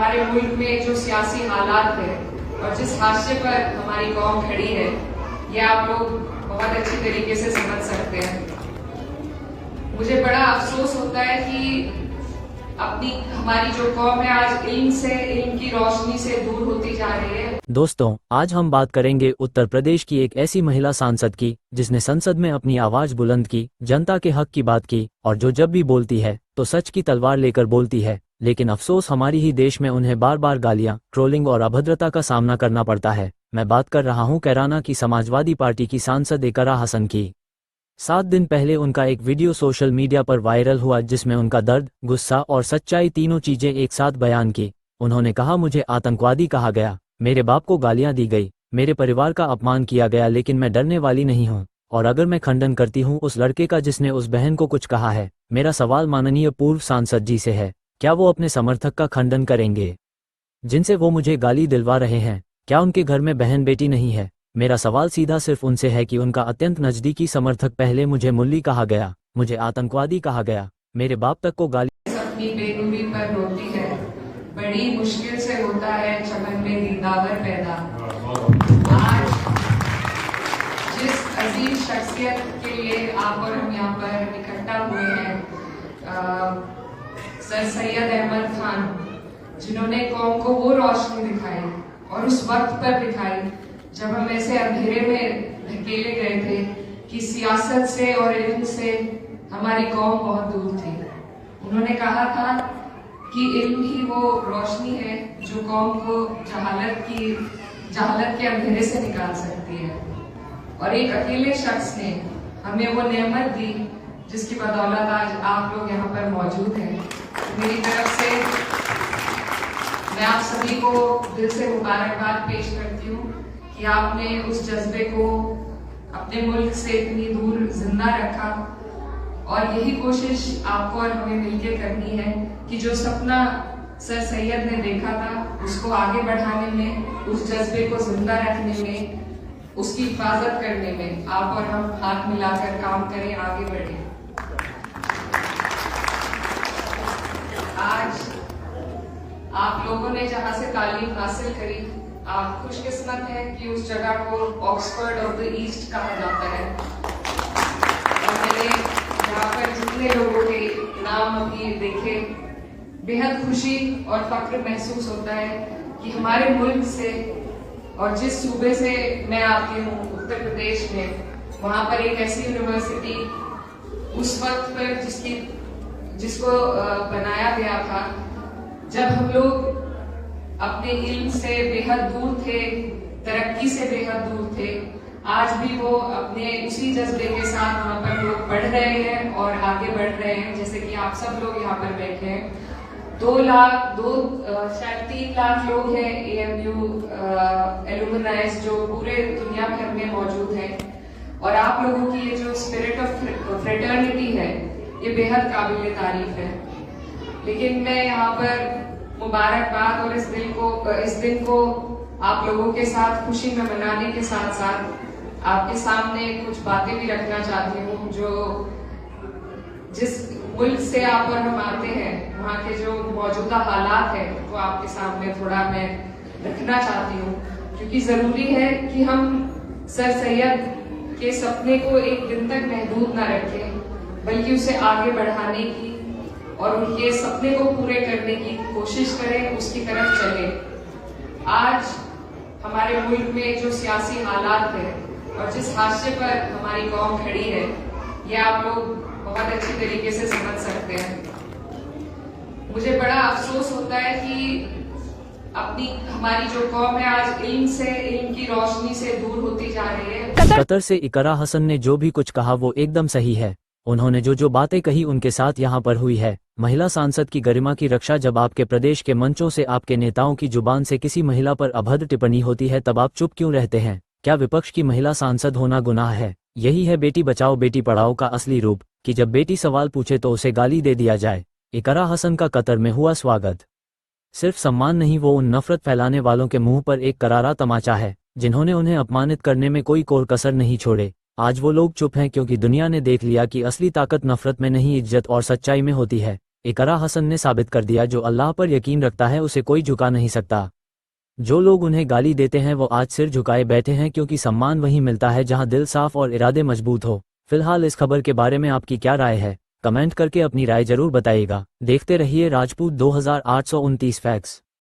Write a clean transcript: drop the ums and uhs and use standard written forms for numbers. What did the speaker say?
हमारे मुल्क में जो सियासी हालात है और जिस हाशिए पर हमारी कौम खड़ी है, ये आप लोग बहुत अच्छी तरीके से समझ सकते हैं। मुझे बड़ा अफसोस होता है कि हमारी जो कौम है आज इल्म की रोशनी से दूर होती जा रही है। दोस्तों, आज हम बात करेंगे उत्तर प्रदेश की एक ऐसी महिला सांसद की जिसने संसद में अपनी आवाज बुलंद की, जनता के हक की बात की और जो जब भी बोलती है तो सच की तलवार लेकर बोलती है। लेकिन अफसोस हमारी ही देश में उन्हें बार बार गालियां, ट्रोलिंग और अभद्रता का सामना करना पड़ता है। मैं बात कर रहा हूं कैराना की समाजवादी पार्टी की सांसद इकरा हसन की। 7 दिन पहले उनका एक वीडियो सोशल मीडिया पर वायरल हुआ जिसमें उनका दर्द, गुस्सा और सच्चाई तीनों चीजें एक साथ बयान की। उन्होंने कहा, मुझे आतंकवादी कहा गया, मेरे बाप को गालियां दी गई, मेरे परिवार का अपमान किया गया, लेकिन मैं डरने वाली नहीं हूं। और अगर मैं खंडन करती हूं उस लड़के का जिसने उस बहन को कुछ कहा है। मेरा सवाल माननीय पूर्व सांसद जी से है, क्या वो अपने समर्थक का खंडन करेंगे जिनसे वो मुझे गाली दिलवा रहे हैं? क्या उनके घर में बहन बेटी नहीं है? मेरा सवाल सीधा सिर्फ उनसे है कि उनका अत्यंत नज़दीकी समर्थक पहले मुझे मुल्ली कहा गया, मुझे आतंकवादी कहा गया, मेरे बाप तक को गाली। अपनी बेनूरी पर रोती है, बड़ी मुश्किल से होता है चमन में दीदावर पैदा। आज जिस अजीम शख्सियत के लिए आप और हम यहाँ पर इकट्ठा हुए हैं, सर सैयद अहमद खान, जिन्होंने कौम को वो रोशनी दिखाई और उस वक्त पर दिखाई जब हम ऐसे अंधेरे में धकेले गए थे कि सियासत से और इल्म से हमारी कौम बहुत दूर थी। उन्होंने कहा था कि इल्म ही वो रोशनी है जो कौम को जहालत के अंधेरे से निकाल सकती है। और एक अकेले शख्स ने हमें वो नेमत दी जिसकी बदौलत आज आप लोग यहाँ पर मौजूद हैं। मेरी तरफ से मैं आप सभी को दिल से मुबारकबाद पेश करती हूँ कि आपने उस जज्बे को अपने मुल्क से इतनी दूर जिंदा रखा। और यही कोशिश आपको और हमें मिलकर करनी है कि जो सपना सर सैयद ने देखा था उसको आगे बढ़ाने में, उस जज्बे को जिंदा रखने में, उसकी हिफाजत करने में आप और हम हाथ मिलाकर काम करें, आगे बढ़े। आज आप लोगों ने जहां से तालीम हासिल करी, आप खुशकिस्मत हैं कि उस जगह को ऑक्सफोर्ड ऑफ द ईस्ट कहा जाता है। और मैंने यहाँ पर जितने लोगों के नाम अभी देखे, बेहद खुशी और फख्र महसूस होता है कि हमारे मुल्क से और जिस सूबे से मैं आती हूँ, उत्तर प्रदेश में, वहाँ पर एक ऐसी यूनिवर्सिटी उस वक्त पर जिसको बनाया गया था जब हम लोग अपने इल्म से बेहद दूर थे, तरक्की से बेहद दूर थे। आज भी वो अपने उसी जज्बे के साथ वहाँ पर लोग पढ़ रहे हैं और आगे बढ़ रहे हैं। जैसे कि आप सब लोग यहाँ पर बैठे हैं, 3 लाख लोग हैं AMU एलुमनाइज जो पूरे दुनिया भर में मौजूद हैं। और आप लोगों की ये जो स्पिरिट ऑफ फ्रेटर्निटी है, ये बेहद काबिल तारीफ है। लेकिन मैं यहाँ पर मुबारकबाद और इस दिन को आप लोगों के साथ खुशी में मनाने के साथ साथ आपके सामने कुछ बातें भी रखना चाहती हूँ। जो जिस मुल्क से आप और हम आते हैं, वहाँ के जो मौजूदा हालात है वो आपके सामने थोड़ा मैं रखना चाहती हूँ, क्योंकि जरूरी है कि हम सर सैयद के सपने को एक दिन तक महदूद ना रखें, बल्कि उसे आगे बढ़ाने की और उनके सपने को पूरे करने की कोशिश करें, उसकी तरफ चलें। आज हमारे मुल्क में जो सियासी हालात है और जिस हाशिए पर हमारी कौम खड़ी है, ये आप लोग बहुत अच्छी तरीके से समझ सकते हैं। मुझे बड़ा अफसोस होता है कि हमारी जो कौम है आज इल्म की रोशनी से दूर होती जा रही है। कतर से इकरा हसन ने जो भी कुछ कहा वो एकदम सही है। उन्होंने जो बातें कही उनके साथ यहाँ पर हुई है। महिला सांसद की गरिमा की रक्षा जब आपके प्रदेश के मंचों से आपके नेताओं की जुबान से किसी महिला पर अभद्र टिप्पणी होती है तब आप चुप क्यों रहते हैं? क्या विपक्ष की महिला सांसद होना गुनाह है? यही है बेटी बचाओ बेटी पढ़ाओ का असली रूप, कि जब बेटी सवाल पूछे तो उसे गाली दे दिया जाए। इकरा हसन का कतर में हुआ स्वागत सिर्फ सम्मान नहीं, वो उन नफरत फैलाने वालों के मुंह पर एक करारा तमाचा है जिन्होंने उन्हें अपमानित करने में कोई कोर कसर नहीं छोड़े। आज वो लोग चुप हैं क्योंकि दुनिया ने देख लिया कि असली ताकत नफरत में नहीं, इज्जत और सच्चाई में होती है। इकरा हसन ने साबित कर दिया, जो अल्लाह पर यकीन रखता है उसे कोई झुका नहीं सकता। जो लोग उन्हें गाली देते हैं वो आज सिर झुकाए बैठे हैं, क्योंकि सम्मान वहीं मिलता है जहां दिल साफ और इरादे मजबूत हो। फिलहाल इस खबर के बारे में आपकी क्या राय है? कमेंट करके अपनी राय जरूर बताइएगा। देखते रहिए राजपूत 2829 फैक्ट्स।